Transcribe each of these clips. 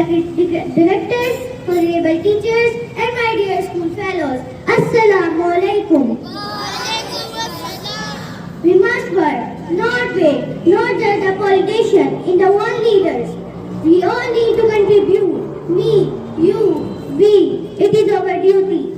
respected directors, honorable teachers, and my dear school fellows. Assalamu alaikum. We must work, not wait, not judge the politician in the one leaders. We all need to contribute. Me, you, we. It is our duty.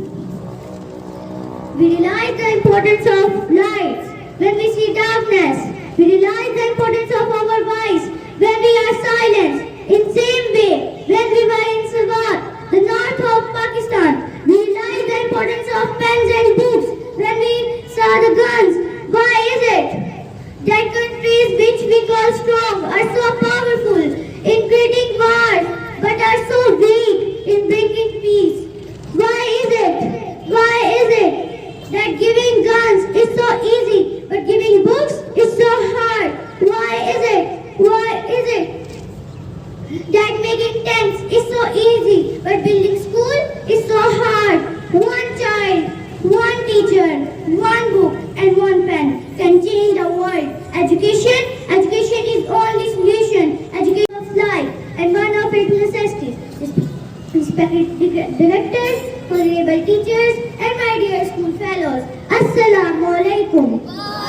We realize the importance of lights when we see darkness. We realize the importance of our voice when we are silenced. In same way, when we were in Swat, the north of Pakistan, we realize the importance of pens and books when we saw the guns. Why is it that countries which we call strong are so powerful in creating wars but are so weak in bringing peace? Why is it? Why is it that giving guns is so easy but giving books is so hard? Why is it? Why is it that making tents is so easy but building school is so hard? One child, one teacher, one book and one pen can change the world. Education is only solution. Education of life and one of its necessities. Respected directors, honorable teachers, and my dear school fellows. Assalamu alaikum.